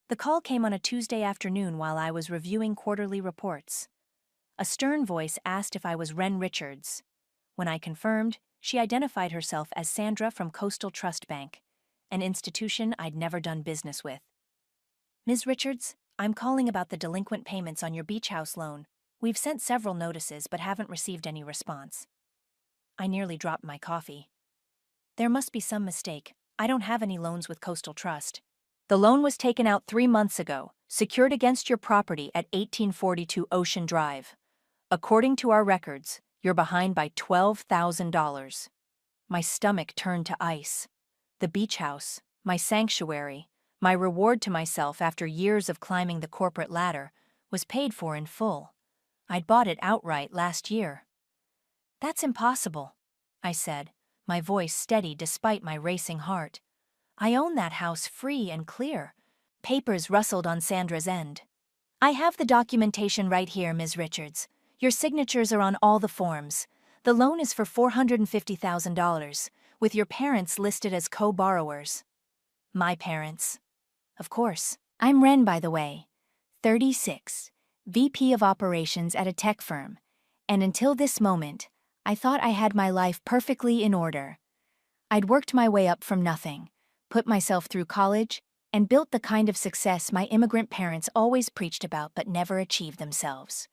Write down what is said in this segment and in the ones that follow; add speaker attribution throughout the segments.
Speaker 1: The call came on a Tuesday afternoon while I was reviewing quarterly reports. A stern voice asked if I was Wren Richards. When I confirmed, she identified herself as Sandra from Coastal Trust Bank, an institution I'd never done business with. "Ms. Richards, I'm calling about the delinquent payments on your beach house loan. We've sent several notices but haven't received any response." I nearly dropped my coffee. "There must be some mistake. I don't have any loans with Coastal Trust. The loan was taken out 3 months ago, secured against your property at 1842 Ocean Drive. According to our records, you're behind by $12,000. My stomach turned to ice. The beach house, my sanctuary, my reward to myself after years of climbing the corporate ladder, was paid for in full. I'd bought it outright last year. "That's impossible," I said, my voice steady despite my racing heart. "I own that house free and clear." Papers rustled on Sandra's end. "I have the documentation right here, Ms. Richards. Your signatures are on all the forms. The loan is for $450,000, with your parents listed as co-borrowers." My parents. Of course. "I'm Wren, by the way, 36, VP of Operations at a tech firm, and until this moment, I thought I had my life perfectly in order. I'd worked my way up from nothing, put myself through college, and built the kind of success my immigrant parents always preached about but never achieved themselves.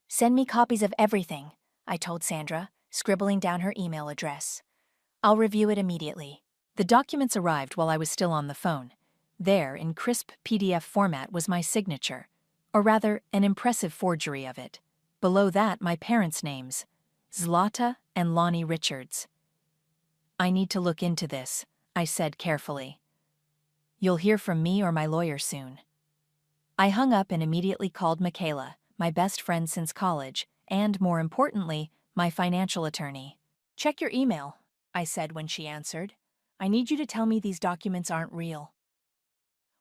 Speaker 1: Send me copies of everything," I told Sandra, scribbling down her email address. "I'll review it immediately." The documents arrived while I was still on the phone. There, in crisp PDF format, was my signature, or rather, an impressive forgery of it. Below that, my parents' names, Zlata and Lonnie Richards. "I need to look into this," I said carefully. "You'll hear from me or my lawyer soon." I hung up and immediately called Michaela, my best friend since college, and, more importantly, my financial attorney. "Check your email," I said when she answered. "I need you to tell me these documents aren't real."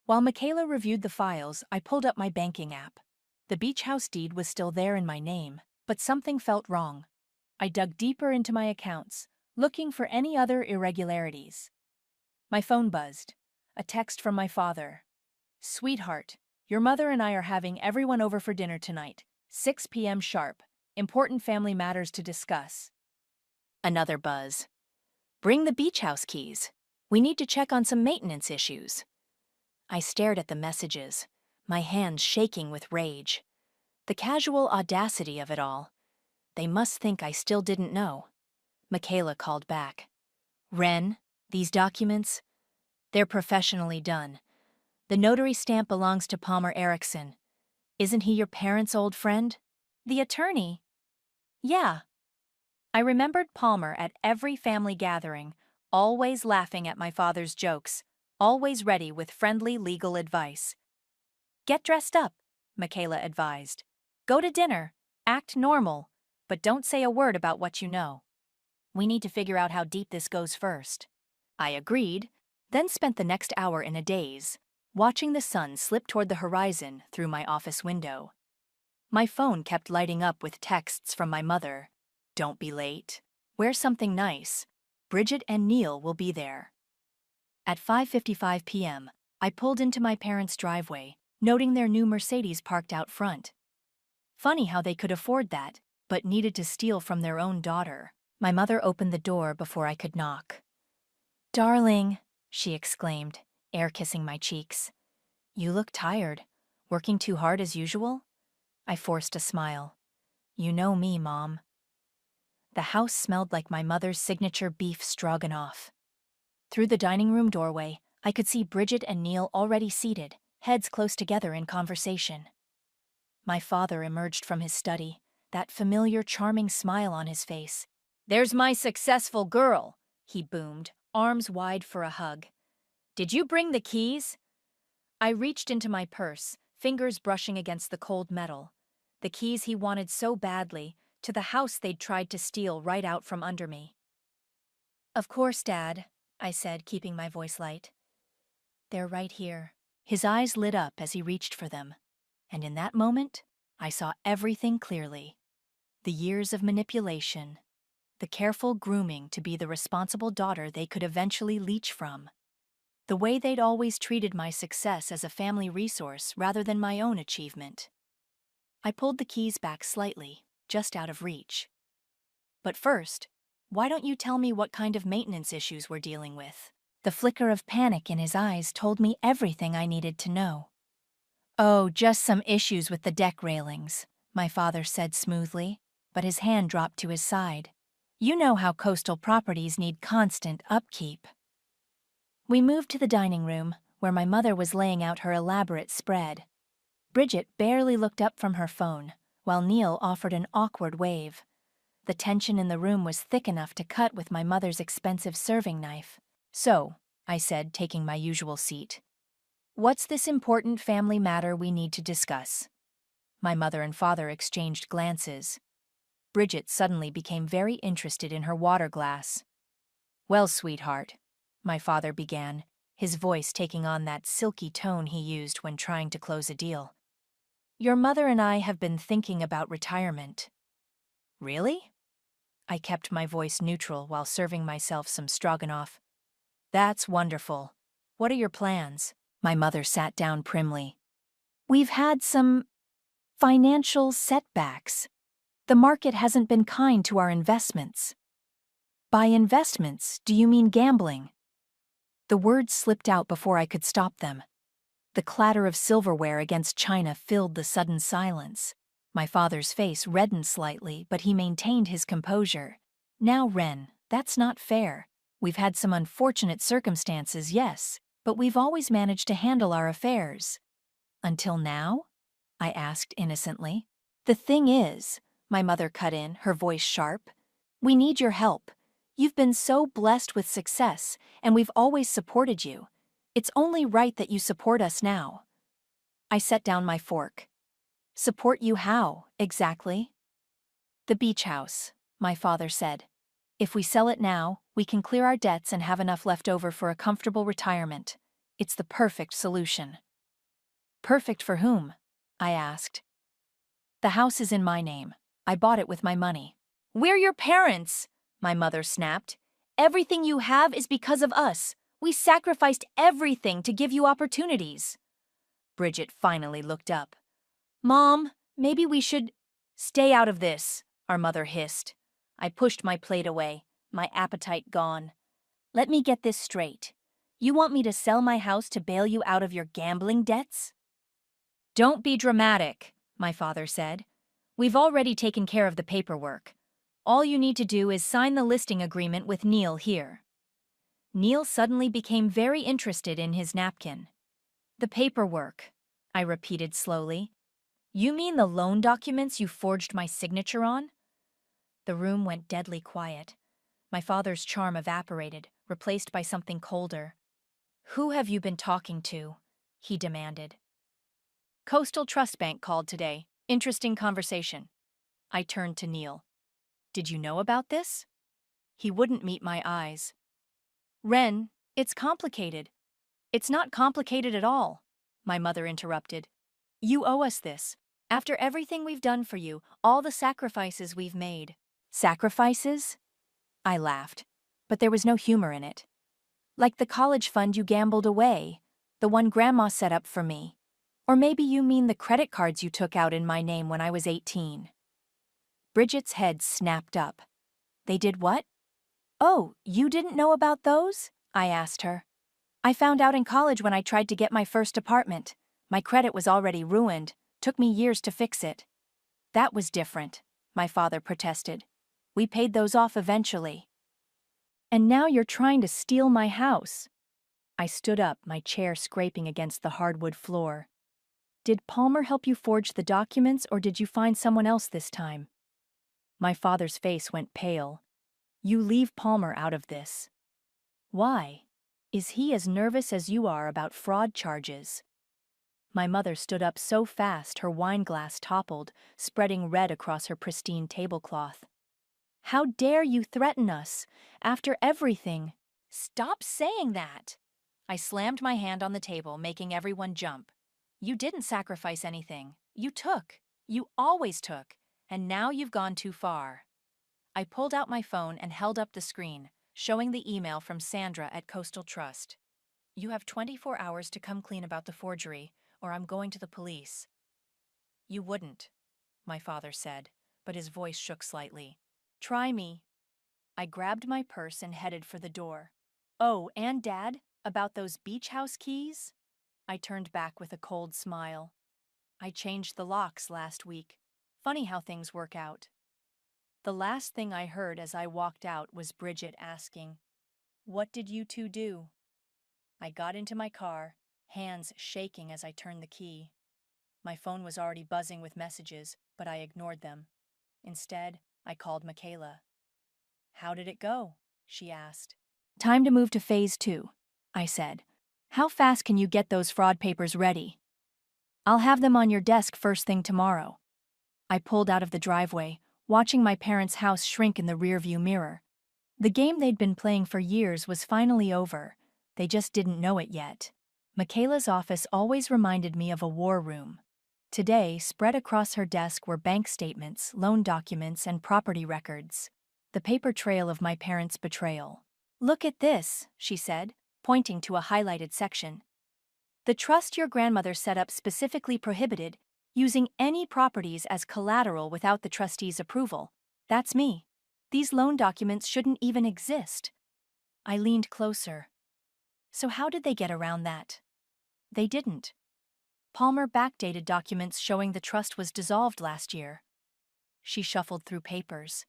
Speaker 1: While Michaela reviewed the files, I pulled up my banking app. The beach house deed was still there in my name, but something felt wrong. I dug deeper into my accounts, looking for any other irregularities. My phone buzzed. A text from my father. "Sweetheart, your mother and I are having everyone over for dinner tonight, 6 p.m. sharp. Important family matters to discuss." Another buzz. "Bring the beach house keys. We need to check on some maintenance issues." I stared at the messages, my hands shaking with rage. The casual audacity of it all. They must think I still didn't know. Michaela called back. "Wren, these documents, they're professionally done. The notary stamp belongs to Palmer Erickson. Isn't he your parents' old friend?" "The attorney?" "Yeah." I remembered Palmer at every family gathering, always laughing at my father's jokes, always ready with friendly legal advice. "Get dressed up," Michaela advised. "Go to dinner, act normal, but don't say a word about what you know. We need to figure out how deep this goes first." I agreed, then spent the next hour in a daze, watching the sun slip toward the horizon through my office window. My phone kept lighting up with texts from my mother. "Don't be late. Wear something nice. Bridget and Neil will be there." At 5:55 p.m., I pulled into my parents' driveway, noting their new Mercedes parked out front. Funny how they could afford that, but needed to steal from their own daughter. My mother opened the door before I could knock. "Darling," she exclaimed, air-kissing my cheeks. "You look tired. Working too hard as usual?" I forced a smile. "You know me, Mom." The house smelled like my mother's signature beef stroganoff. Through the dining room doorway, I could see Bridget and Neil already seated, heads close together in conversation. My father emerged from his study, that familiar, charming smile on his face. "There's my successful girl," he boomed, arms wide for a hug. "Did you bring the keys?" I reached into my purse, fingers brushing against the cold metal. The keys he wanted so badly, to the house they'd tried to steal right out from under me. "Of course, Dad," I said, keeping my voice light. "They're right here." His eyes lit up as he reached for them, and in that moment, I saw everything clearly. The years of manipulation, the careful grooming to be the responsible daughter they could eventually leech from. The way they'd always treated my success as a family resource rather than my own achievement. I pulled the keys back slightly, just out of reach. But first, why don't you tell me what kind of maintenance issues we're dealing with? The flicker of panic in his eyes told me everything I needed to know. Oh, just some issues with the deck railings, my father said smoothly, but his hand dropped to his side. You know how coastal properties need constant upkeep. We moved to the dining room, where my mother was laying out her elaborate spread. Bridget barely looked up from her phone, while Neil offered an awkward wave. The tension in the room was thick enough to cut with my mother's expensive serving knife. So, I said, taking my usual seat, what's this important family matter we need to discuss? My mother and father exchanged glances. Bridget suddenly became very interested in her water glass. Well, sweetheart, my father began, his voice taking on that silky tone he used when trying to close a deal. Your mother and I have been thinking about retirement. Really? I kept my voice neutral while serving myself some stroganoff. That's wonderful. What are your plans? My mother sat down primly. We've had some financial setbacks. The market hasn't been kind to our investments. By investments, do you mean gambling? The words slipped out before I could stop them. The clatter of silverware against china filled the sudden silence. My father's face reddened slightly, but he maintained his composure. Now, Ren, that's not fair. We've had some unfortunate circumstances, yes, but we've always managed to handle our affairs. Until now? I asked innocently. The thing is, my mother cut in, her voice sharp, we need your help. You've been so blessed with success, and we've always supported you. It's only right that you support us now. I set down my fork. Support you how, exactly? The beach house, my father said. If we sell it now, we can clear our debts and have enough left over for a comfortable retirement. It's the perfect solution. Perfect for whom? I asked. The house is in my name. I bought it with my money. We're your parents, my mother snapped. Everything you have is because of us. We sacrificed everything to give you opportunities. Bridget finally looked up. Mom, maybe we should stay out of this, our mother hissed. I pushed my plate away, my appetite gone. Let me get this straight. You want me to sell my house to bail you out of your gambling debts? Don't be dramatic, my father said. We've already taken care of the paperwork. All you need to do is sign the listing agreement with Neil here. Neil suddenly became very interested in his napkin. The paperwork, I repeated slowly. You mean the loan documents you forged my signature on? The room went deadly quiet. My father's charm evaporated, replaced by something colder. Who have you been talking to? He demanded. Coastal Trust Bank called today. Interesting conversation. I turned to Neil. Did you know about this? He wouldn't meet my eyes. Ren, it's complicated. It's not complicated at all, my mother interrupted. You owe us this. After everything we've done for you, all the sacrifices we've made. Sacrifices? I laughed, but there was no humor in it. Like the college fund you gambled away, the one Grandma set up for me. Or maybe you mean the credit cards you took out in my name when I was 18. Bridget's head snapped up. They did what? Oh, you didn't know about those? I asked her. I found out in college when I tried to get my first apartment. My credit was already ruined. Took me years to fix it. That was different, my father protested. We paid those off eventually. And now you're trying to steal my house. I stood up, my chair scraping against the hardwood floor. Did Palmer help you forge the documents, or did you find someone else this time? My father's face went pale. You leave Palmer out of this. Why? Is he as nervous as you are about fraud charges? My mother stood up so fast her wine glass toppled, spreading red across her pristine tablecloth. How dare you threaten us? After everything. Stop saying that! I slammed my hand on the table, making everyone jump. You didn't sacrifice anything. You took. You always took. And now you've gone too far. I pulled out my phone and held up the screen, showing the email from Sandra at Coastal Trust. You have 24 hours to come clean about the forgery, or I'm going to the police. You wouldn't, my father said, but his voice shook slightly. Try me. I grabbed my purse and headed for the door. Oh, and Dad, about those beach house keys? I turned back with a cold smile. I changed the locks last week. Funny how things work out. The last thing I heard as I walked out was Bridget asking, "What did you two do?" I got into my car, hands shaking as I turned the key. My phone was already buzzing with messages, but I ignored them. Instead, I called Michaela. How did it go? She asked. Time to move to phase 2, I said. How fast can you get those fraud papers ready? I'll have them on your desk first thing tomorrow. I pulled out of the driveway, watching my parents' house shrink in the rearview mirror. The game they'd been playing for years was finally over. They just didn't know it yet. Michaela's office always reminded me of a war room. Today, spread across her desk were bank statements, loan documents, and property records. The paper trail of my parents' betrayal. Look at this, she said, pointing to a highlighted section. The trust your grandmother set up specifically prohibited using any properties as collateral without the trustee's approval. That's me. These loan documents shouldn't even exist. I leaned closer. So how did they get around that? They didn't. Palmer backdated documents showing the trust was dissolved last year. She shuffled through papers.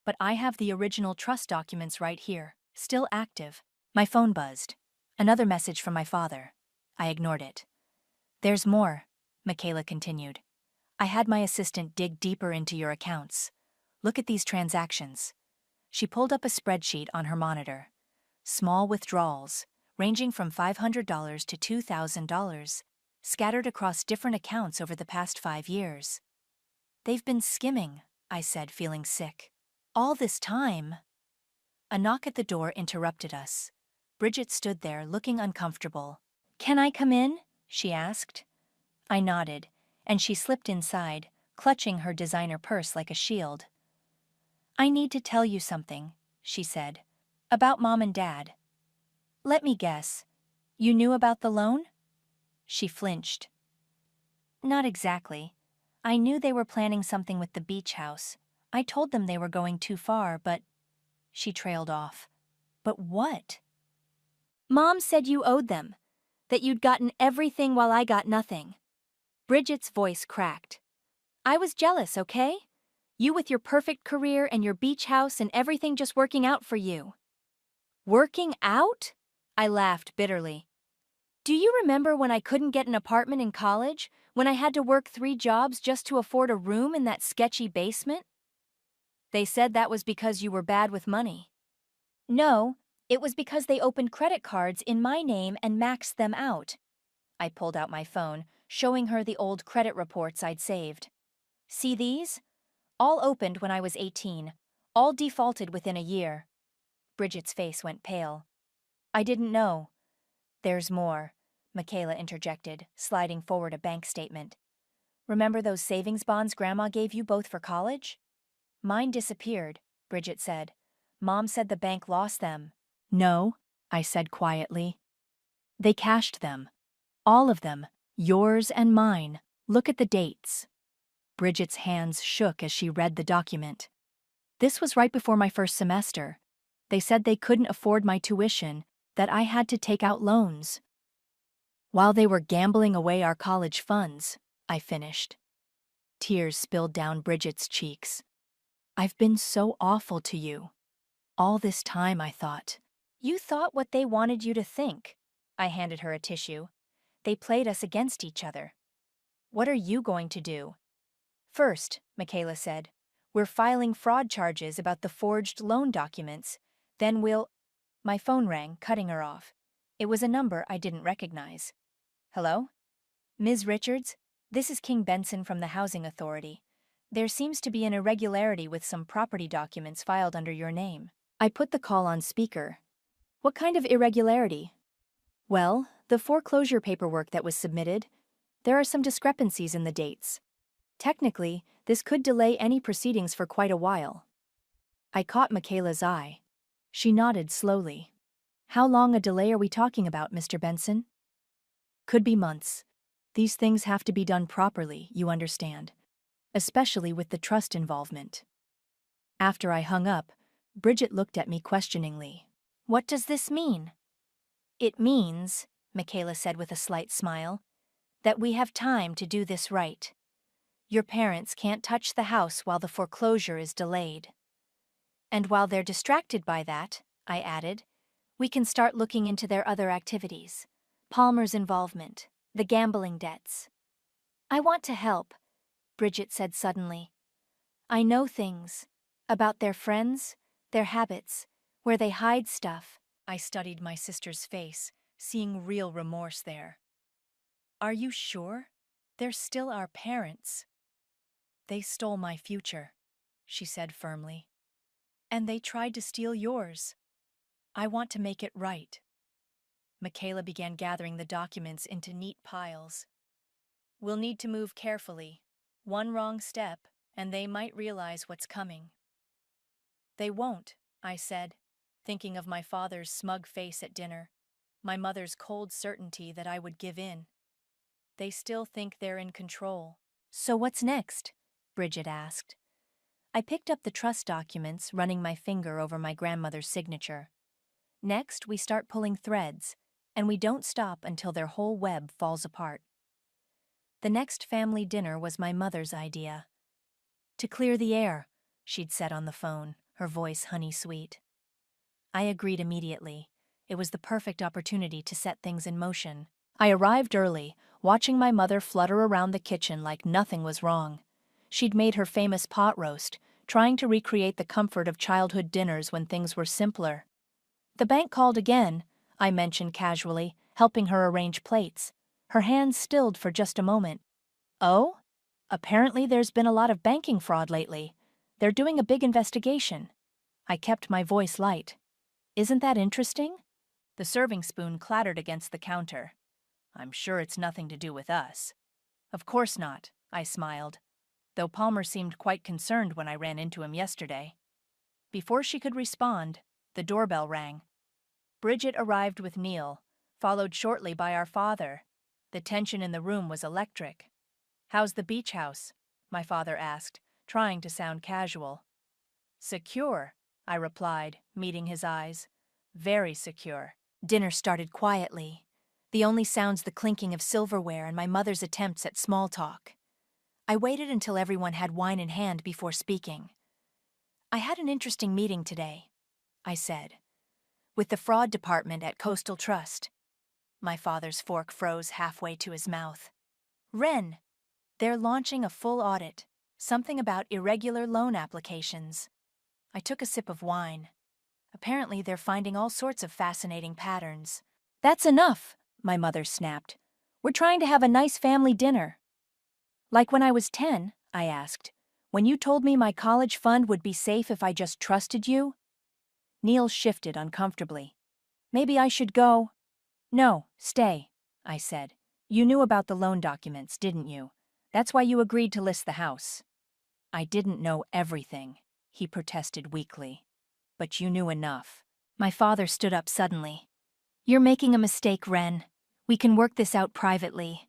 Speaker 1: But I have the original trust documents right here, still active. My phone buzzed. Another message from my father. I ignored it. There's more, Michaela continued. I had my assistant dig deeper into your accounts. Look at these transactions. She pulled up a spreadsheet on her monitor. Small withdrawals, ranging from $500 to $2,000, scattered across different accounts over the past 5 years. They've been skimming, I said, feeling sick. All this time. A knock at the door interrupted us. Bridget stood there, looking uncomfortable. Can I come in? She asked. I nodded, and she slipped inside, clutching her designer purse like a shield. I need to tell you something, she said, about Mom and Dad. Let me guess. You knew about the loan? She flinched. Not exactly. I knew they were planning something with the beach house. I told them they were going too far, but... She trailed off. But what? Mom said you owed them, that you'd gotten everything while I got nothing. Bridget's voice cracked. I was jealous, okay? You with your perfect career and your beach house and everything just working out for you. Working out? I laughed bitterly. Do you remember when I couldn't get an apartment in college, when I had to work 3 jobs just to afford a room in that sketchy basement? They said that was because you were bad with money. No, it was because they opened credit cards in my name and maxed them out. I pulled out my phone, showing her the old credit reports I'd saved. See these? All opened when I was 18, all defaulted within a year. Bridget's face went pale. I didn't know. There's more, Michaela interjected, sliding forward a bank statement. Remember those savings bonds Grandma gave you both for college? Mine disappeared, Bridget said. Mom said the bank lost them. No, I said quietly. They cashed them. All of them, yours and mine. Look at the dates. Bridget's hands shook as she read the document. This was right before my first semester. They said they couldn't afford my tuition, that I had to take out loans. While they were gambling away our college funds, I finished. Tears spilled down Bridget's cheeks. I've been so awful to you. All this time, I thought. You thought what they wanted you to think. I handed her a tissue. They played us against each other. What are you going to do? First, Michaela said, we're filing fraud charges about the forged loan documents. Then we'll... My phone rang, cutting her off. It was a number I didn't recognize. Hello? Ms. Richards, this is King Benson from the Housing Authority. There seems to be an irregularity with some property documents filed under your name. I put the call on speaker. What kind of irregularity? Well, the foreclosure paperwork that was submitted. There are some discrepancies in the dates. Technically, this could delay any proceedings for quite a while. I caught Michaela's eye. She nodded slowly. How long a delay are we talking about, Mr. Benson? Could be months. These things have to be done properly, you understand, especially with the trust involvement. After I hung up, Bridget looked at me questioningly. What does this mean? It means, Michaela said with a slight smile, that we have time to do this right. Your parents can't touch the house while the foreclosure is delayed. And while they're distracted by that, I added, we can start looking into their other activities. Palmer's involvement, the gambling debts. I want to help, Bridget said suddenly. I know things about their friends, their habits, where they hide stuff. I studied my sister's face, seeing real remorse there. Are you sure? They're still our parents. They stole my future, she said firmly. And they tried to steal yours. I want to make it right. Michaela began gathering the documents into neat piles. We'll need to move carefully. One wrong step, and they might realize what's coming. They won't, I said, thinking of my father's smug face at dinner, my mother's cold certainty that I would give in. They still think they're in control. So what's next? Bridget asked. I picked up the trust documents, running my finger over my grandmother's signature. Next, we start pulling threads, and we don't stop until their whole web falls apart. The next family dinner was my mother's idea. To clear the air, she'd said on the phone, her voice honey-sweet. I agreed immediately. It was the perfect opportunity to set things in motion. I arrived early, watching my mother flutter around the kitchen like nothing was wrong. She'd made her famous pot roast, trying to recreate the comfort of childhood dinners when things were simpler. The bank called again, I mentioned casually, helping her arrange plates. Her hands stilled for just a moment. Oh? Apparently there's been a lot of banking fraud lately. They're doing a big investigation. I kept my voice light. Isn't that interesting? The serving spoon clattered against the counter. I'm sure it's nothing to do with us. Of course not, I smiled, though Palmer seemed quite concerned when I ran into him yesterday. Before she could respond, the doorbell rang. Bridget arrived with Neil, followed shortly by our father. The tension in the room was electric. How's the beach house? My father asked, trying to sound casual. Secure, I replied, meeting his eyes. Very secure. Dinner started quietly. The only sounds the clinking of silverware and my mother's attempts at small talk. I waited until everyone had wine in hand before speaking. I had an interesting meeting today, I said, with the fraud department at Coastal Trust. My father's fork froze halfway to his mouth. Ren, they're launching a full audit, something about irregular loan applications. I took a sip of wine. Apparently they're finding all sorts of fascinating patterns. That's enough, my mother snapped. We're trying to have a nice family dinner. Like when I was 10, I asked, when you told me my college fund would be safe if I just trusted you? Neil shifted uncomfortably. Maybe I should go. No, stay, I said. You knew about the loan documents, didn't you? That's why you agreed to list the house. I didn't know everything, he protested weakly. But you knew enough. My father stood up suddenly. You're making a mistake, Ren. We can work this out privately.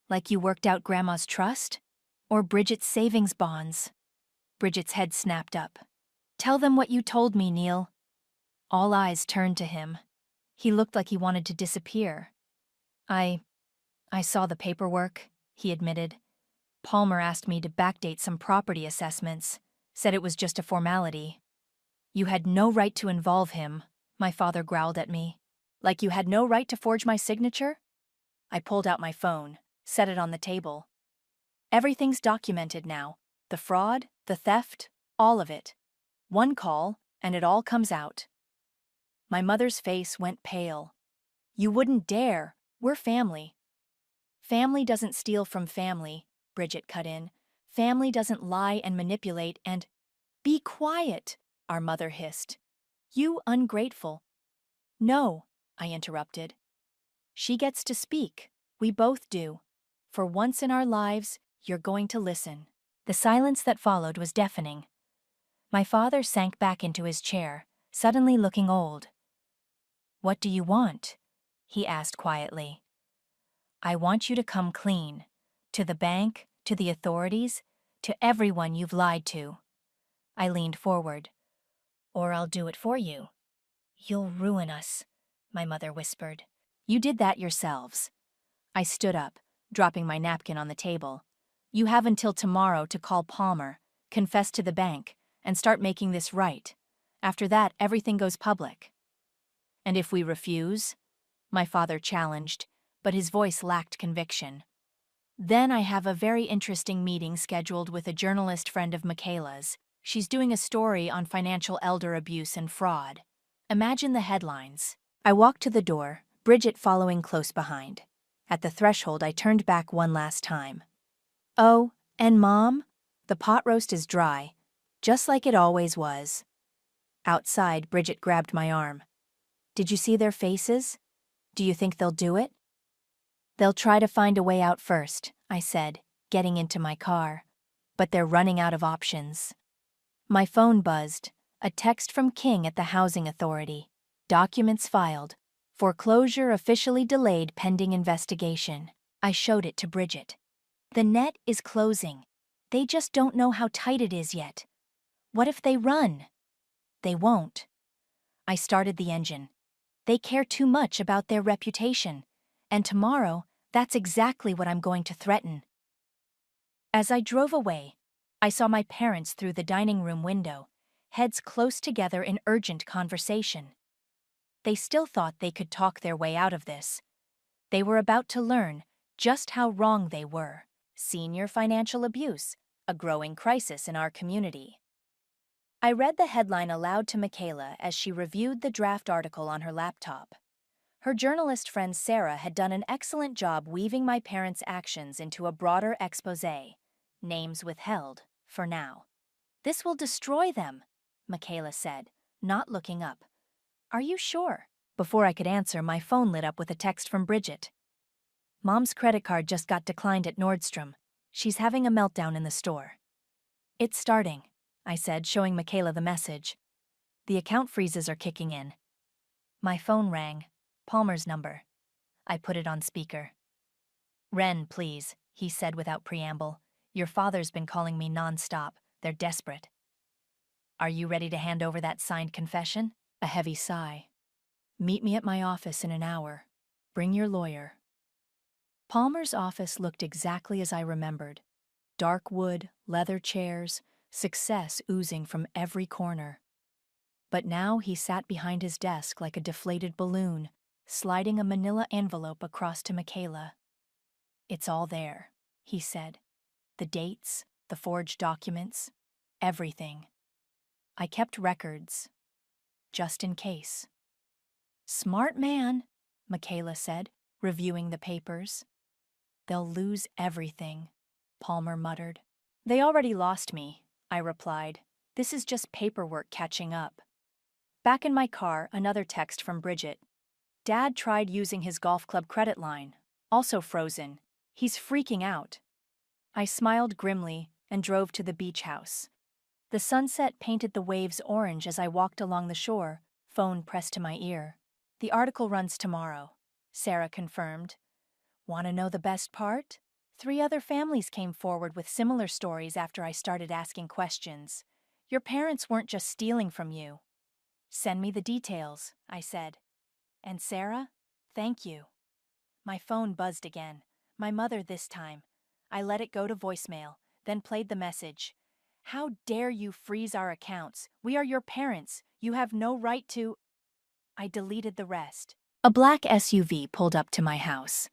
Speaker 1: Like you worked out Grandma's trust? Or Bridget's savings bonds? Bridget's head snapped up. Tell them what you told me, Neil. All eyes turned to him. He looked like he wanted to disappear. I saw the paperwork, he admitted. Palmer asked me to backdate some property assessments, said it was just a formality. You had no right to involve him, my father growled at me. Like you had no right to forge my signature? I pulled out my phone, set it on the table. Everything's documented now. The fraud, the theft, all of it. One call, and it all comes out. My mother's face went pale. You wouldn't dare. We're family. Family doesn't steal from family, Bridget cut in. Family doesn't lie and manipulate and— Be quiet, our mother hissed. You ungrateful. No, I interrupted. She gets to speak. We both do. For once in our lives, you're going to listen. The silence that followed was deafening. My father sank back into his chair, suddenly looking old. "What do you want?" he asked quietly. "I want you to come clean. To the bank, to the authorities, to everyone you've lied to." I leaned forward. "Or I'll do it for you." "You'll ruin us," my mother whispered. "You did that yourselves." I stood up, dropping my napkin on the table. "You have until tomorrow to call Palmer, confess to the bank, and start making this right. After that, everything goes public." "And if we refuse?" my father challenged, but his voice lacked conviction. "Then I have a very interesting meeting scheduled with a journalist friend of Michaela's. She's doing a story on financial elder abuse and fraud. Imagine the headlines." I walked to the door, Bridget following close behind. At the threshold, I turned back one last time. "Oh, and Mom? The pot roast is dry, just like it always was." Outside, Bridget grabbed my arm. "Did you see their faces? Do you think they'll do it?" "They'll try to find a way out first," I said, getting into my car. "But they're running out of options." My phone buzzed, a text from King at the Housing Authority. "Documents filed. Foreclosure officially delayed pending investigation." I showed it to Bridget. "The net is closing. They just don't know how tight it is yet. What if they run?" "They won't." I started the engine. "They care too much about their reputation. And tomorrow, that's exactly what I'm going to threaten." As I drove away, I saw my parents through the dining room window, heads close together in urgent conversation. They still thought they could talk their way out of this. They were about to learn just how wrong they were. Senior financial abuse, a growing crisis in our community. I read the headline aloud to Michaela as she reviewed the draft article on her laptop. Her journalist friend Sarah had done an excellent job weaving my parents' actions into a broader exposé. Names withheld, for now. "This will destroy them," Michaela said, not looking up. "Are you sure?" Before I could answer, my phone lit up with a text from Bridget. "Mom's credit card just got declined at Nordstrom. She's having a meltdown in the store." "It's starting," I said, showing Michaela the message. "The account freezes are kicking in." My phone rang. Palmer's number. I put it on speaker. "Ren, please," he said without preamble. "Your father's been calling me non-stop. They're desperate." "Are you ready to hand over that signed confession?" A heavy sigh. "Meet me at my office in an hour. Bring your lawyer." Palmer's office looked exactly as I remembered. Dark wood, leather chairs, success oozing from every corner. But now he sat behind his desk like a deflated balloon, sliding a manila envelope across to Michaela. "It's all there," he said. "The dates, the forged documents, everything. I kept records, just in case." "Smart man," Michaela said, reviewing the papers. "They'll lose everything," Palmer muttered. "They already lost me," I replied. "This is just paperwork catching up." Back in my car, another text from Bridget. "Dad tried using his golf club credit line. Also frozen. He's freaking out." I smiled grimly and drove to the beach house. The sunset painted the waves orange as I walked along the shore, phone pressed to my ear. "The article runs tomorrow," Sarah confirmed. "Want to know the best part? 3 other families came forward with similar stories after I started asking questions. Your parents weren't just stealing from you." "Send me the details," I said. "And Sarah, thank you." My phone buzzed again. My mother this time. I let it go to voicemail, then played the message. "How dare you freeze our accounts? We are your parents. You have no right to—" I deleted the rest. A black SUV pulled up to my house.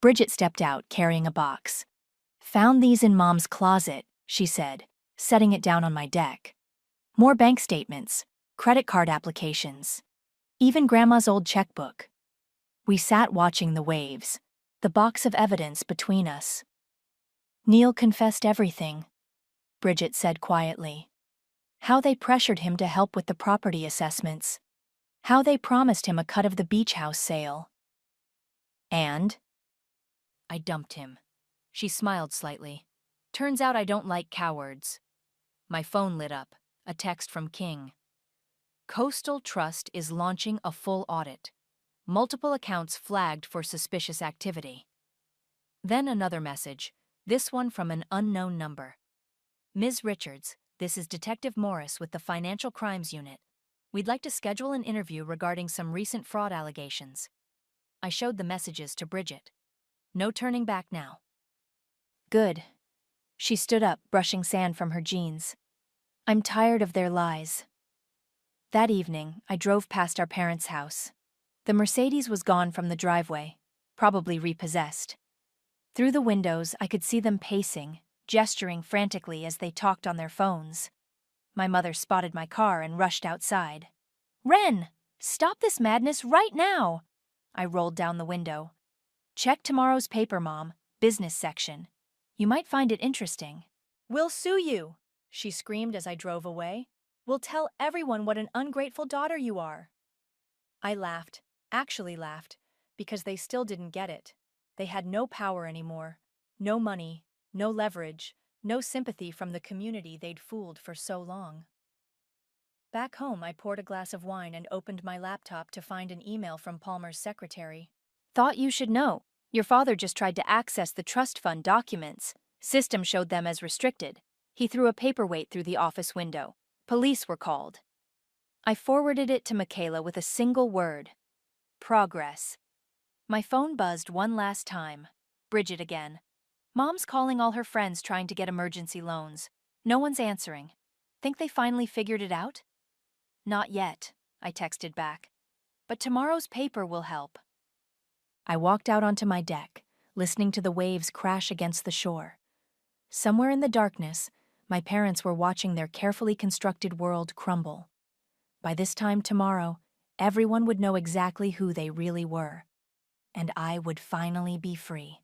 Speaker 1: Bridget stepped out carrying a box. "Found these in Mom's closet," she said, setting it down on my deck. More bank statements, credit card applications, even Grandma's old checkbook. We sat watching the waves, the box of evidence between us. "Neil confessed everything," Bridget said quietly. "How they pressured him to help with the property assessments. How they promised him a cut of the beach house sale. And I dumped him." She smiled slightly. "Turns out I don't like cowards." My phone lit up, a text from King. "Coastal Trust is launching a full audit. Multiple accounts flagged for suspicious activity. Then another message, this one from an unknown number. Ms. Richards, this is Detective Morris with the Financial Crimes Unit. We'd like to schedule an interview regarding some recent fraud allegations. I showed the messages to Bridget. No turning back now. Good. She stood up, brushing sand from her jeans. I'm tired of their lies. That evening, I drove past our parents' house. The Mercedes was gone from the driveway, probably repossessed. Through the windows, I could see them pacing, gesturing frantically as they talked on their phones. My mother spotted my car and rushed outside. Ren! Stop this madness right now! I rolled down the window. Check tomorrow's paper, Mom. Business section. You might find it interesting. We'll sue you, she screamed as I drove away. We'll tell everyone what an ungrateful daughter you are. I laughed, actually laughed, because they still didn't get it. They had no power anymore, no money, no leverage, no sympathy from the community they'd fooled for so long. Back home, I poured a glass of wine and opened my laptop to find an email from Palmer's secretary. Thought you should know. Your father just tried to access the trust fund documents. System showed them as restricted. He threw a paperweight through the office window. Police were called. I forwarded it to Michaela with a single word. Progress. My phone buzzed one last time. Bridget again. Mom's calling all her friends trying to get emergency loans. No one's answering. Think they finally figured it out? Not yet, I texted back. But tomorrow's paper will help. I walked out onto my deck, listening to the waves crash against the shore. Somewhere in the darkness, my parents were watching their carefully constructed world crumble. By this time tomorrow, everyone would know exactly who they really were. And I would finally be free.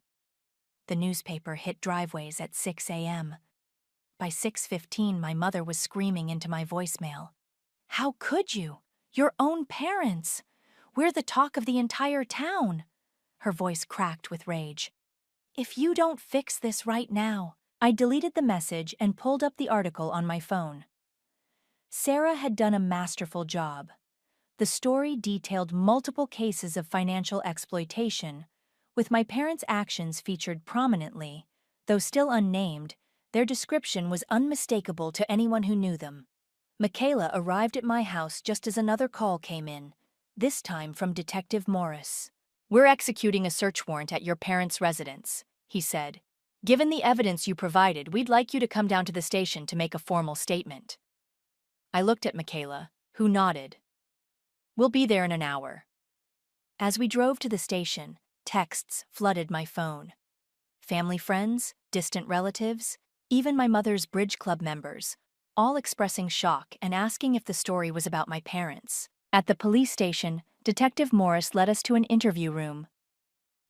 Speaker 1: The newspaper hit driveways at 6 a.m. By 6:15, my mother was screaming into my voicemail. How could you? Your own parents! We're the talk of the entire town! Her voice cracked with rage. If you don't fix this right now. I deleted the message and pulled up the article on my phone. Sarah had done a masterful job. The story detailed multiple cases of financial exploitation, with my parents' actions featured prominently. Though still unnamed, their description was unmistakable to anyone who knew them. Michaela arrived at my house just as another call came in, this time from Detective Morris. We're executing a search warrant at your parents' residence, he said. Given the evidence you provided, we'd like you to come down to the station to make a formal statement. I looked at Michaela, who nodded. We'll be there in an hour. As we drove to the station, texts flooded my phone. Family friends, distant relatives, even my mother's bridge club members, all expressing shock and asking if the story was about my parents. At the police station, Detective Morris led us to an interview room.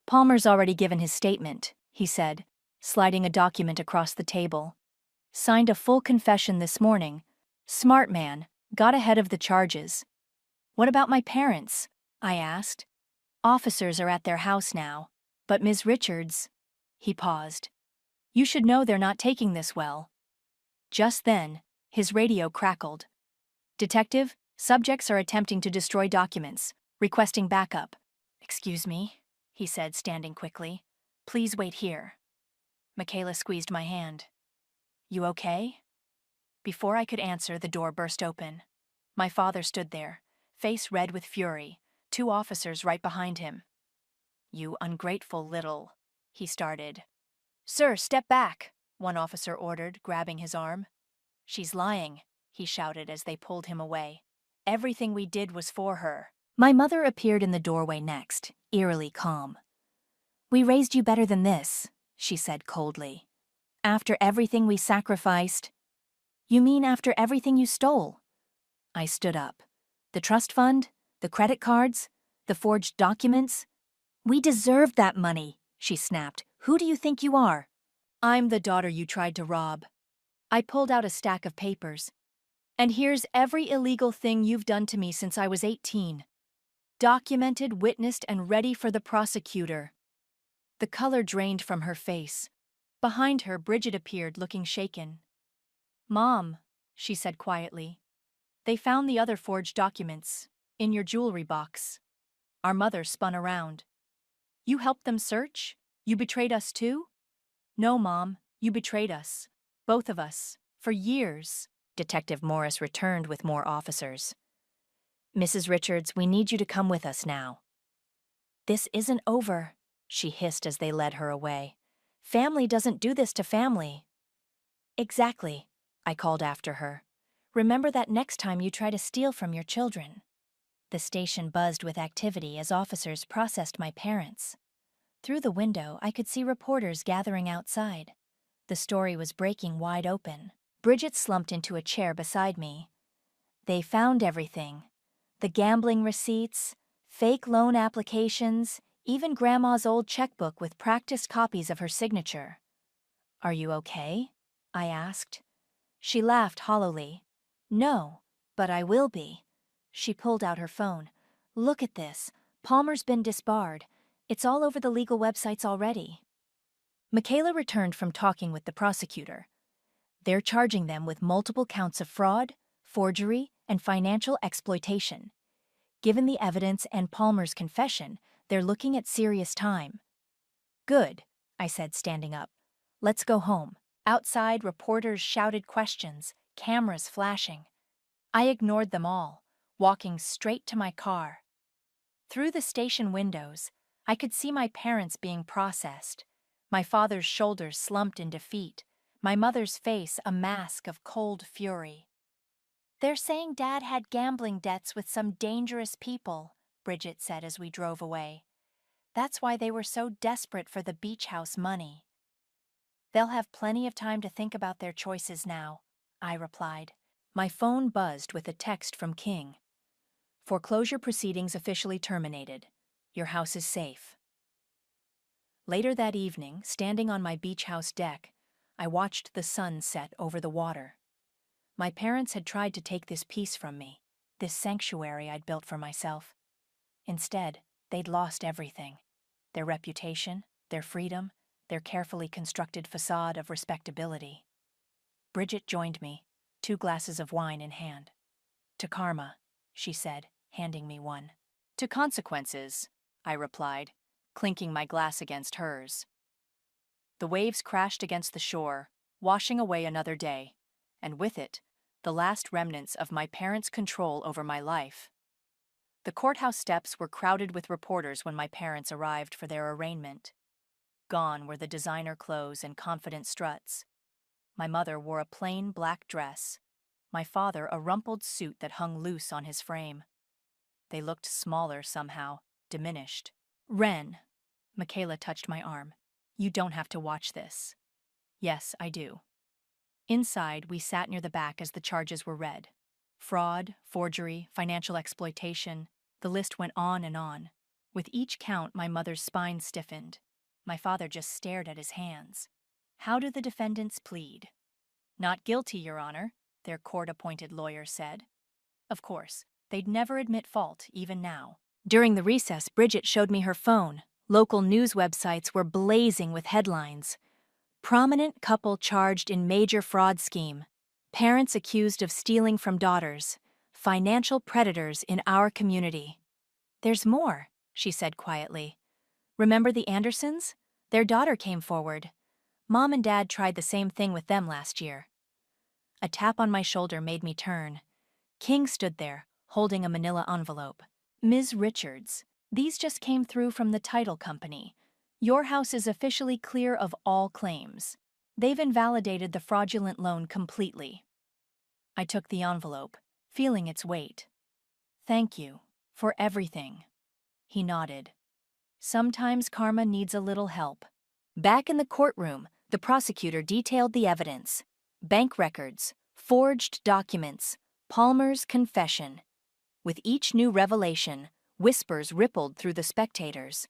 Speaker 1: Palmer's already given his statement, he said, sliding a document across the table. Signed a full confession this morning. Smart man, got ahead of the charges. What about my parents? I asked. Officers are at their house now. But Ms. Richards... He paused. You should know they're not taking this well. Just then, his radio crackled. Detective, subjects are attempting to destroy documents, requesting backup. Excuse me, he said, standing quickly. Please wait here. Michaela squeezed my hand. You okay? Before I could answer, the door burst open. My father stood there, face red with fury, 2 officers right behind him. You ungrateful little... he started. Sir, step back, one officer ordered, grabbing his arm. She's lying, he shouted as they pulled him away. Everything we did was for her. My mother appeared in the doorway next, eerily calm. We raised you better than this, she said coldly. After everything we sacrificed? You mean after everything you stole? I stood up. The trust fund? The credit cards? The forged documents? We deserved that money, she snapped. Who do you think you are? I'm the daughter you tried to rob. I pulled out a stack of papers. And here's every illegal thing you've done to me since I was 18. Documented, witnessed, and ready for the prosecutor. The color drained from her face. Behind her, Bridget appeared, looking shaken. Mom, she said quietly, they found the other forged documents in your jewelry box. Our mother spun around. You helped them search? You betrayed us too? No, Mom, you betrayed us. Both of us. For years. Detective Morris returned with more officers. Mrs. Richards, we need you to come with us now. This isn't over, she hissed as they led her away. Family doesn't do this to family. Exactly, I called after her. Remember that next time you try to steal from your children. The station buzzed with activity as officers processed my parents. Through the window, I could see reporters gathering outside. The story was breaking wide open. Bridget slumped into a chair beside me. They found everything. The gambling receipts, fake loan applications, even Grandma's old checkbook with practiced copies of her signature. Are you okay? I asked. She laughed hollowly. No, but I will be. She pulled out her phone. Look at this. Palmer's been disbarred. It's all over the legal websites already. Michaela returned from talking with the prosecutor. They're charging them with multiple counts of fraud, forgery, and financial exploitation. Given the evidence and Palmer's confession, they're looking at serious time. Good, I said, standing up. Let's go home. Outside, reporters shouted questions, cameras flashing. I ignored them all, walking straight to my car. Through the station windows, I could see my parents being processed. My father's shoulders slumped in defeat, my mother's face a mask of cold fury. They're saying Dad had gambling debts with some dangerous people, Bridget said as we drove away. That's why they were so desperate for the beach house money. They'll have plenty of time to think about their choices now, I replied. My phone buzzed with a text from King. Foreclosure proceedings officially terminated. Your house is safe. Later that evening, standing on my beach house deck, I watched the sun set over the water. My parents had tried to take this peace from me, this sanctuary I'd built for myself. Instead, they'd lost everything. Their reputation, their freedom, their carefully constructed facade of respectability. Bridget joined me, 2 glasses of wine in hand. To karma, she said, handing me one. To consequences, I replied, clinking my glass against hers. The waves crashed against the shore, washing away another day, and with it, the last remnants of my parents' control over my life. The courthouse steps were crowded with reporters when my parents arrived for their arraignment. Gone were the designer clothes and confident struts. My mother wore a plain black dress. My father a rumpled suit that hung loose on his frame. They looked smaller somehow, diminished. Ren, Michaela touched my arm. You don't have to watch this. Yes, I do. Inside, we sat near the back as the charges were read. Fraud, forgery, financial exploitation, the list went on and on. With each count, my mother's spine stiffened. My father just stared at his hands. How do the defendants plead? Not guilty, Your Honor, their court-appointed lawyer said. Of course, they'd never admit fault, even now. During the recess, Bridget showed me her phone. Local news websites were blazing with headlines. Prominent couple charged in major fraud scheme. Parents accused of stealing from daughters. Financial predators in our community. There's more, she said quietly. Remember the Andersons? Their daughter came forward. Mom and Dad tried the same thing with them last year. A tap on my shoulder made me turn. King stood there, holding a manila envelope. Ms. Richards, these just came through from the title company. Your house is officially clear of all claims. They've invalidated the fraudulent loan completely. I took the envelope, feeling its weight. Thank you for everything. He nodded. Sometimes karma needs a little help. Back in the courtroom, the prosecutor detailed the evidence. Bank records, forged documents, Palmer's confession. With each new revelation, whispers rippled through the spectators.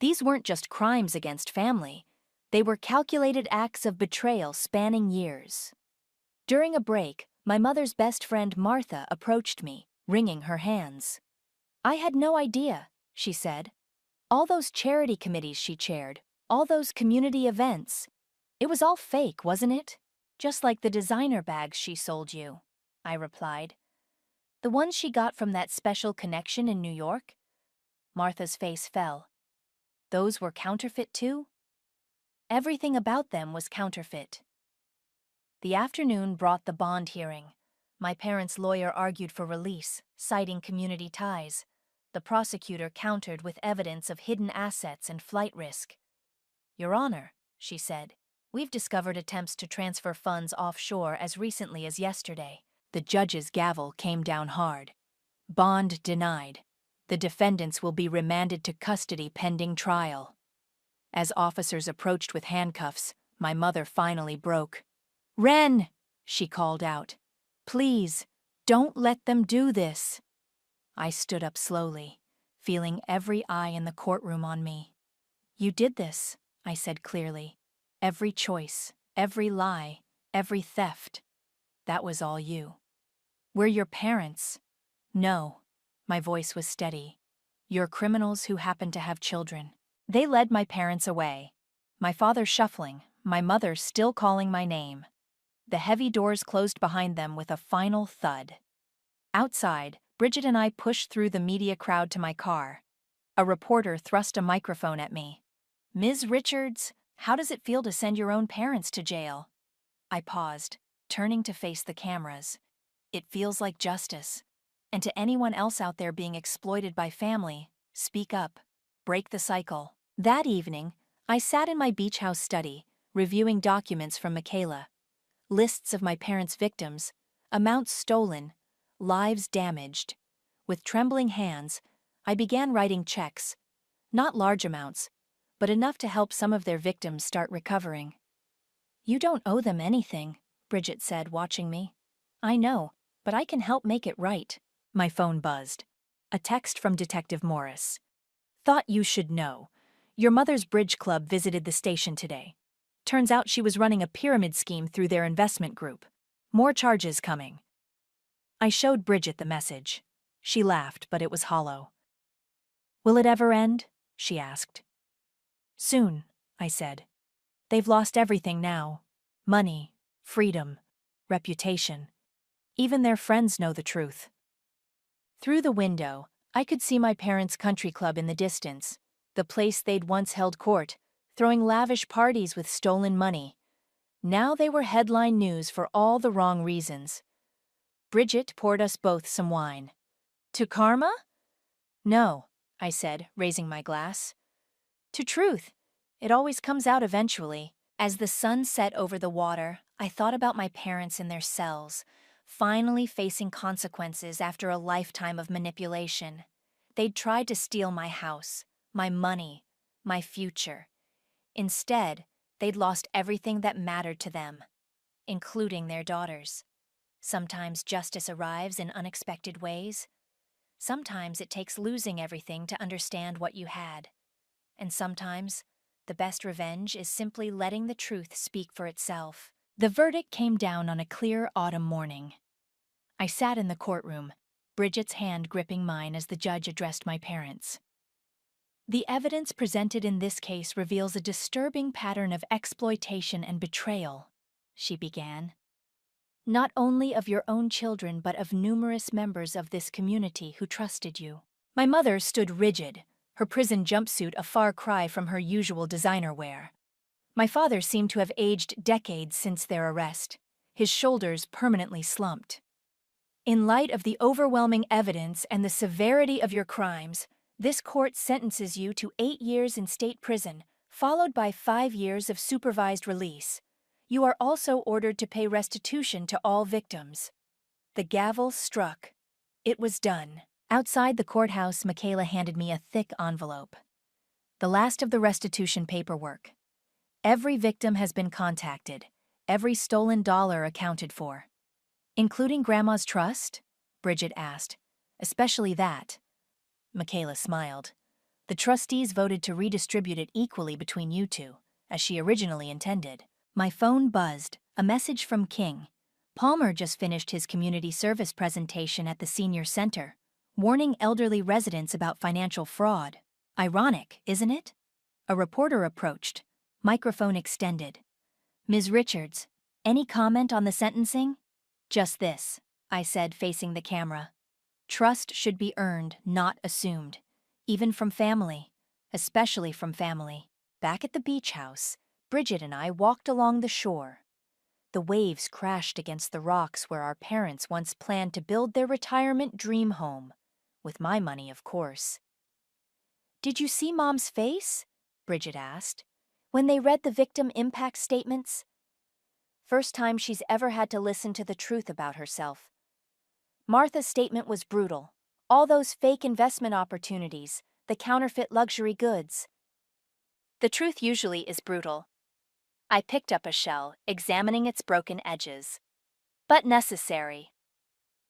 Speaker 1: These weren't just crimes against family. They were calculated acts of betrayal spanning years. During a break, my mother's best friend Martha approached me, wringing her hands. I had no idea, she said. All those charity committees she chaired, all those community events. It was all fake, wasn't it? Just like the designer bags she sold you, I replied. The ones she got from that special connection in New York? Martha's face fell. Those were counterfeit too? Everything about them was counterfeit. The afternoon brought the bond hearing. My parents' lawyer argued for release, citing community ties. The prosecutor countered with evidence of hidden assets and flight risk. "Your Honor," she said, "we've discovered attempts to transfer funds offshore as recently as yesterday." The judge's gavel came down hard. Bond denied. The defendants will be remanded to custody pending trial. As officers approached with handcuffs, my mother finally broke. "Ren!" she called out. "Please, don't let them do this." I stood up slowly, feeling every eye in the courtroom on me. "You did this," I said clearly. "Every choice, every lie, every theft. That was all you. We're your parents." "No," my voice was steady. "You're criminals who happen to have children." They led my parents away, my father shuffling, my mother still calling my name. The heavy doors closed behind them with a final thud. Outside, Bridget and I pushed through the media crowd to my car. A reporter thrust a microphone at me. "Ms. Richards, how does it feel to send your own parents to jail?" I paused, turning to face the cameras. "It feels like justice. And to anyone else out there being exploited by family, speak up. Break the cycle." That evening, I sat in my beach house study, reviewing documents from Michaela. Lists of my parents' victims, amounts stolen, lives damaged. With trembling hands, I began writing checks. Not large amounts, but enough to help some of their victims start recovering. "You don't owe them anything," Bridget said, watching me. "I know, but I can help make it right." My phone buzzed. A text from Detective Morris. "Thought you should know. Your mother's bridge club visited the station today. Turns out she was running a pyramid scheme through their investment group. More charges coming." I showed Bridget the message. She laughed, but it was hollow. "Will it ever end?" she asked. "Soon," I said. "They've lost everything now. Money, freedom, reputation. Even their friends know the truth." Through the window, I could see my parents' country club in the distance, the place they'd once held court, throwing lavish parties with stolen money. Now they were headline news for all the wrong reasons. Bridget poured us both some wine. "To karma?" "No," I said, raising my glass. "To truth. It always comes out eventually." As the sun set over the water, I thought about my parents in their cells, finally facing consequences after a lifetime of manipulation. They'd tried to steal my house, my money, my future. Instead, they'd lost everything that mattered to them, including their daughters. Sometimes justice arrives in unexpected ways. Sometimes it takes losing everything to understand what you had. And sometimes, the best revenge is simply letting the truth speak for itself. The verdict came down on a clear autumn morning. I sat in the courtroom, Bridget's hand gripping mine as the judge addressed my parents. "The evidence presented in this case reveals a disturbing pattern of exploitation and betrayal," she began. "Not only of your own children, but of numerous members of this community who trusted you." My mother stood rigid, her prison jumpsuit a far cry from her usual designer wear. My father seemed to have aged decades since their arrest, his shoulders permanently slumped. "In light of the overwhelming evidence and the severity of your crimes, this court sentences you to 8 years in state prison, followed by 5 years of supervised release. You are also ordered to pay restitution to all victims." The gavel struck. It was done. Outside the courthouse, Michaela handed me a thick envelope. The last of the restitution paperwork. "Every victim has been contacted, every stolen dollar accounted for." "Including Grandma's trust?" Bridget asked. "Especially that." Michaela smiled. "The trustees voted to redistribute it equally between you two, as she originally intended." My phone buzzed, a message from King. Palmer just finished his community service presentation at the senior center, warning elderly residents about financial fraud. Ironic, isn't it? A reporter approached, microphone extended. "Ms. Richards, any comment on the sentencing?" "Just this," I said, facing the camera. "Trust should be earned, not assumed. even from family, especially from family. Back at the beach house, Bridget and I walked along the shore. The waves crashed against the rocks where our parents once planned to build their retirement dream home. With my money, of course. "Did you see Mom's face?" Bridget asked, "when they read the victim impact statements?" First time she's ever had to listen to the truth about herself. Martha's statement was brutal. All those fake investment opportunities, the counterfeit luxury goods. The truth usually is brutal. I picked up a shell, examining its broken edges. But necessary.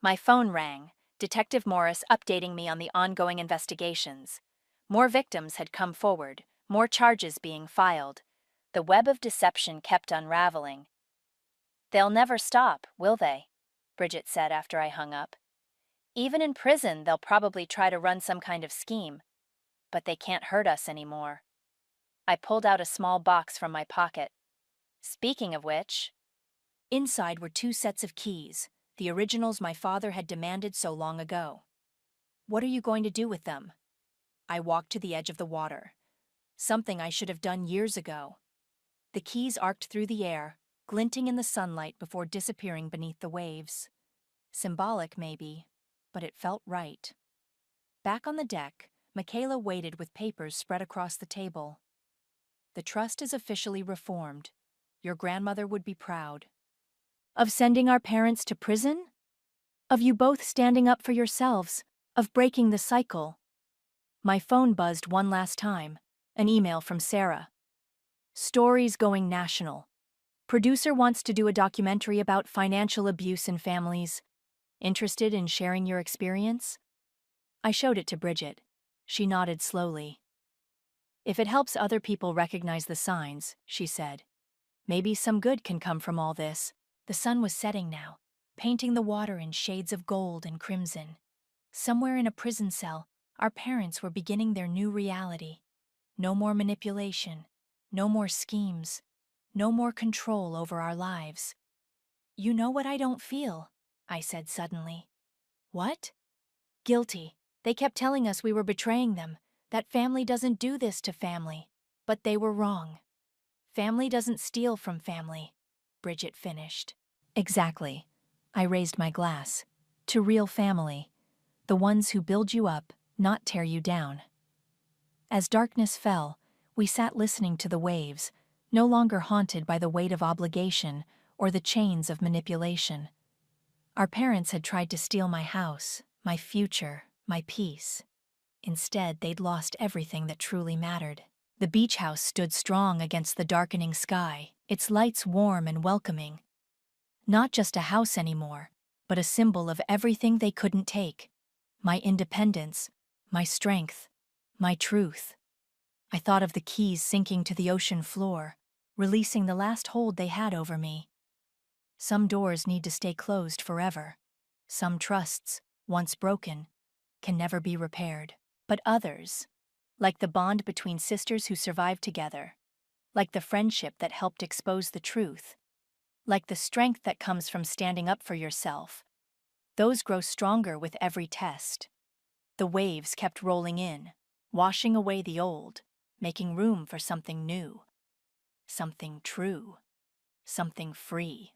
Speaker 1: My phone rang, Detective Morris updating me on the ongoing investigations. More victims had come forward, more charges being filed. The web of deception kept unraveling. "They'll never stop, will they?" Bridget said after I hung up. "Even in prison, they'll probably try to run some kind of scheme. But they can't hurt us anymore." I pulled out a small box from my pocket. Speaking of which, inside were 2 sets of keys, the originals my father had demanded so long ago. "What are you going to do with them?" I walked to the edge of the water. Something I should have done years ago. The keys arced through the air, glinting in the sunlight before disappearing beneath the waves. Symbolic, maybe, but it felt right. Back on the deck, Michaela waited with papers spread across the table. "The trust is officially reformed. Your grandmother would be proud." "Of sending our parents to prison? Of you both standing up for yourselves? Of breaking the cycle?" My phone buzzed one last time. An email from Sarah. "Stories going national. Producer wants to do a documentary about financial abuse in families. Interested in sharing your experience?" I showed it to Bridget. She nodded slowly. "If it helps other people recognize the signs," she said, "maybe some good can come from all this." The sun was setting now, painting the water in shades of gold and crimson. Somewhere in a prison cell, our parents were beginning their new reality. No more manipulation, no more schemes, no more control over our lives. "You know what I don't feel?" I said suddenly. "What?" "Guilty. They kept telling us we were betraying them, that family doesn't do this to family. But they were wrong. Family doesn't steal from family," Bridget finished. "Exactly." I raised my glass. "To real family. The ones who build you up, not tear you down." As darkness fell, we sat listening to the waves, no longer haunted by the weight of obligation or the chains of manipulation. Our parents had tried to steal my house, my future, my peace. Instead, they'd lost everything that truly mattered. The beach house stood strong against the darkening sky, its lights warm and welcoming. Not just a house anymore, but a symbol of everything they couldn't take. My independence, my strength, my truth. I thought of the keys sinking to the ocean floor, releasing the last hold they had over me. Some doors need to stay closed forever. Some trusts, once broken, can never be repaired. But others, like the bond between sisters who survived together, like the friendship that helped expose the truth, like the strength that comes from standing up for yourself, those grow stronger with every test. The waves kept rolling in, washing away the old, making room for something new, something true, something free.